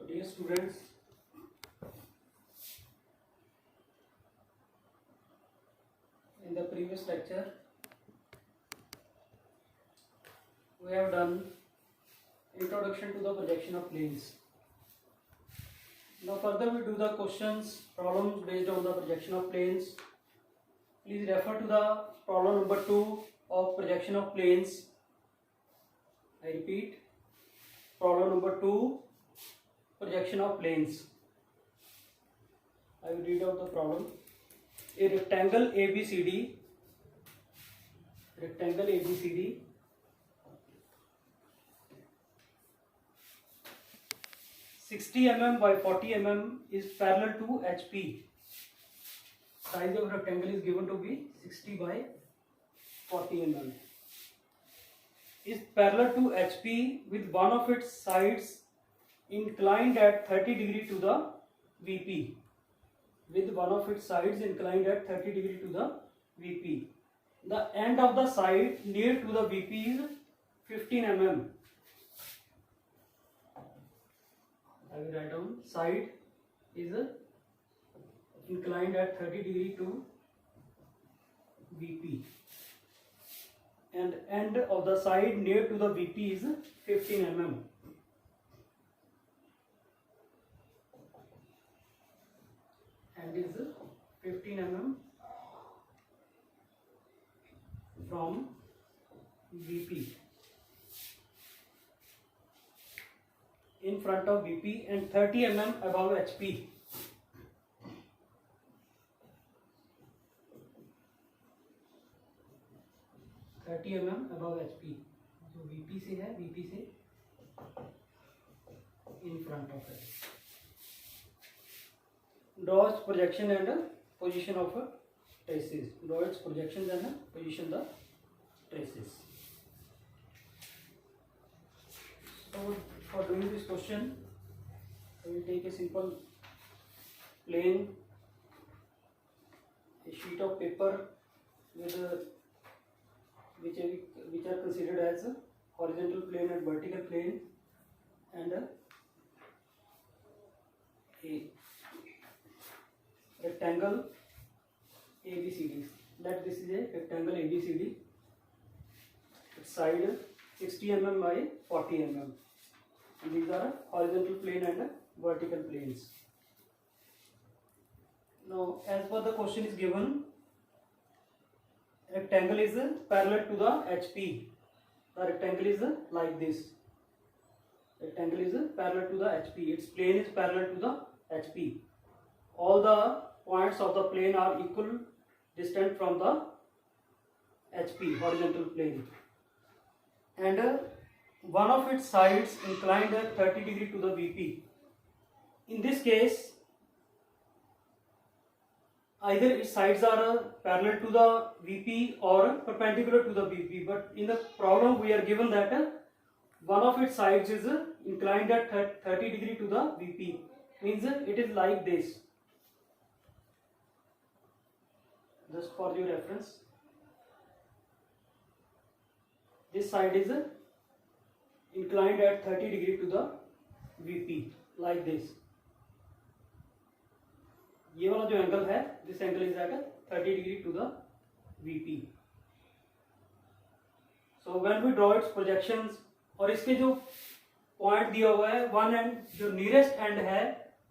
Dear students, in the previous lecture we have done introduction to the projection of planes. Now further we do the questions, problems based on the projection of planes. Please refer to the problem number 2 of projection of planes. I repeat, problem number 2, projection of planes. I will read out the problem. A rectangle ABCD 60 mm by 40 mm is parallel to HP. Size of rectangle is given to be 60 by 40 mm. Is parallel to HP with one of its sides inclined at 30 degree to the VP. With one of its sides inclined at 30 degree to the VP. The end of the side near to the VP is 15 mm. I will write down side is inclined at 30 degree to VP and end of the side near to the VP is 15 mm. And is 15 mm from VP, in front of VP, and 30 mm above HP. above HP, जो VP से है, VP से in front of it. Draw its projection and position of traces. Draw its projections and position the traces. So for doing this question, we will take a simple plane, a sheet of paper with which are considered as a horizontal plane and vertical plane, and a rectangle ABCD. Let this is a rectangle ABCD. Its side 60 mm by 40 mm. And these are horizontal plane and vertical planes. Now, as per the question is given, rectangle is parallel to the HP. The rectangle is like this. Rectangle is parallel to the HP. Its plane is parallel to the HP. All the points of the plane are equal distant from the HP, horizontal plane. And one of its sides inclined at 30 degree to the VP. In this case, either its sides are parallel to the VP or perpendicular to the VP, but in the problem we are given that one of its sides is inclined at 30 degree to the VP, means it is like this. Just for your reference, this side is inclined at 30 degree to the VP, like this. ये वाला जो angle है, this angle is at 30 degree to the VP. So when we draw its projections, और इसके जो point दिया हुआ है, वन एंड जो नियरेस्ट एंड है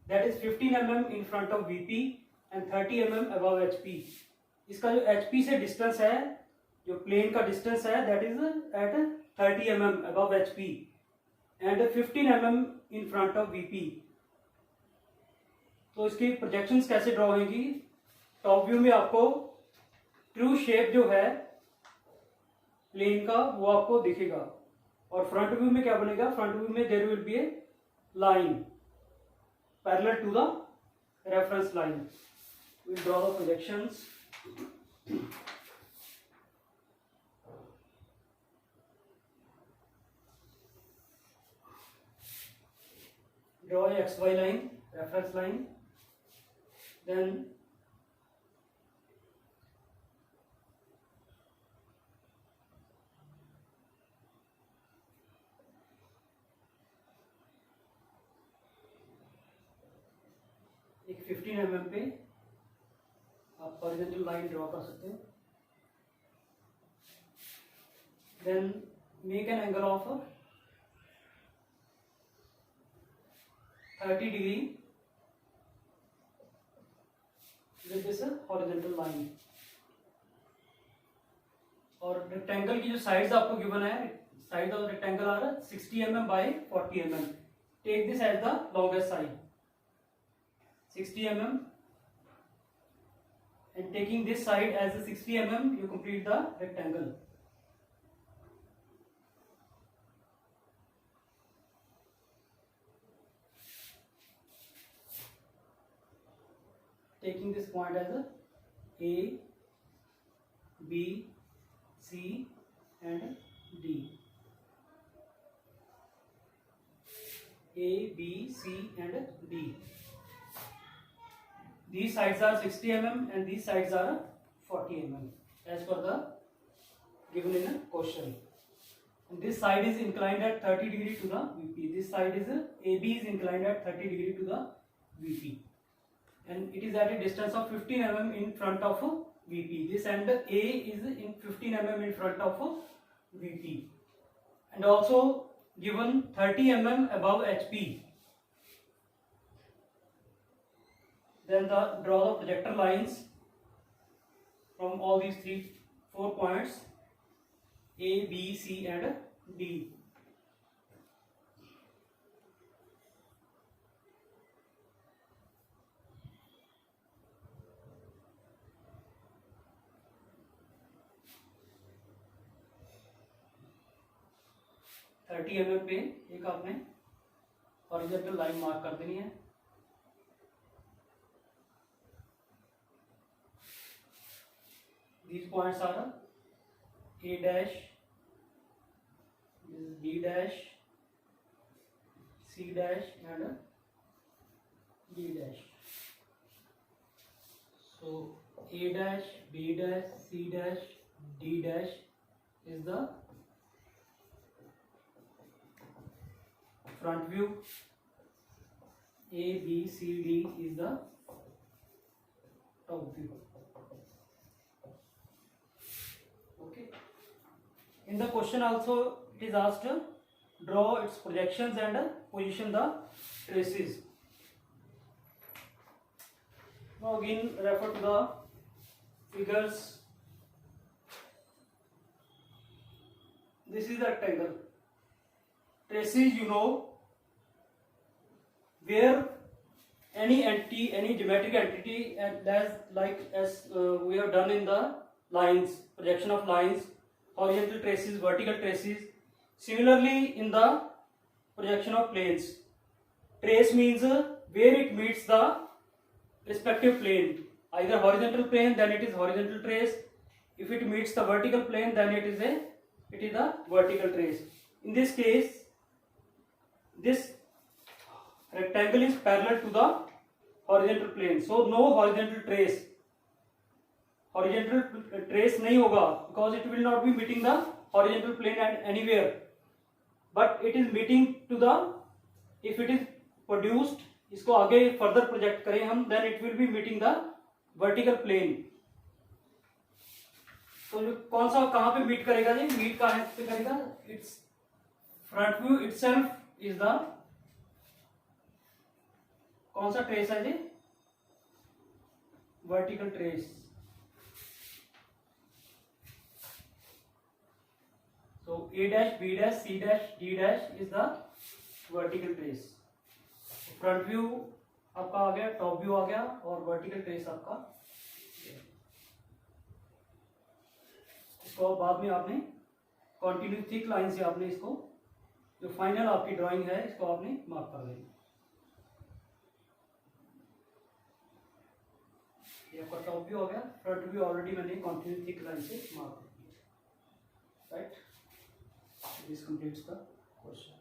that is 15 mm in front of VP and 30 mm above HP. इसका जो HP से डिस्टेंस है, जो प्लेन का डिस्टेंस है, that is at 30 mm above HP and 15 mm in front of VP. तो इसकी प्रोजेक्शंस कैसे ड्रॉ होंगी? टॉप व्यू में आपको ट्रू शेप जो है प्लेन का वो आपको दिखेगा, और फ्रंट व्यू में क्या बनेगा? फ्रंट व्यू में there will be a line parallel to the reference line. We draw the projections. Draw a XY line, reference line. Then 15 mm पे आप हॉरिजॉन्टल लाइन ड्रॉ कर सकते हैं. Then make an angle of 30 degree with this horizontal line. और rectangle की जो sides आपको given है, side of rectangle are 60 mm by 40 mm. Take this as the longest side 60 mm, and taking this side as the 60 mm you complete the rectangle. Taking this point as a B, C and D. A, B, C and D. These sides are 60 mm and these sides are 40 mm as per the given in a question. And this side is inclined at 30 degree to the VP. This side is AB is inclined at 30 degree to the VP. And it is at a distance of 15 mm in front of VP. This end A is in 15 mm in front of VP. And also given 30 mm above HP. Then draw the projector lines from all these 4 points A, B, C and D. Thirty mm पे एक आपने horizontal line mark कर देनी है. These points are A dash, this is B dash, C dash and D dash. So A dash, B dash, C dash, D dash is the front view. A, B, C, D is the top view. Okay. In the question also it is asked draw its projections and position the traces. Now again refer to the figures. This is the rectangle. Traces, you know, where any entity, any geometric entity, and as we have done in the lines, projection of lines, horizontal traces, vertical traces. Similarly, in the projection of planes, trace means where it meets the respective plane. Either horizontal plane, then it is horizontal trace. If it meets the vertical plane, then it is the vertical trace. In this case, this rectangle is parallel to the horizontal plane, so no horizontal trace. Horizontal trace नहीं होगा because it will not be meeting the horizontal plane at anywhere, but it is meeting to the, if it is produced, इसको आगे further project करें हम, then it will be meeting the vertical plane. तो कौन सा कहाँ पे meet करेगा जी? मीट कहाँ पे करेगा? Its front view itself is the, कौन सा ट्रेस है जी? Vertical trace. So A dash, B dash, C dash, D dash is the vertical trace. Front view आपका आ गया, टॉप व्यू आ गया, और वर्टिकल ट्रेस आपका. इसको बाद में आपने कंटिन्यू थिक लाइन से आपने इसको, जो फाइनल आपकी ड्राइंग है, इसको आपने मार्क कर लेना. ये आपका टॉप व्यू आ गया. फ्रंट व्यू ऑलरेडी मैंने कंटिन्यू थिक लाइन से मार्क कर दिया. Right. This completes the question.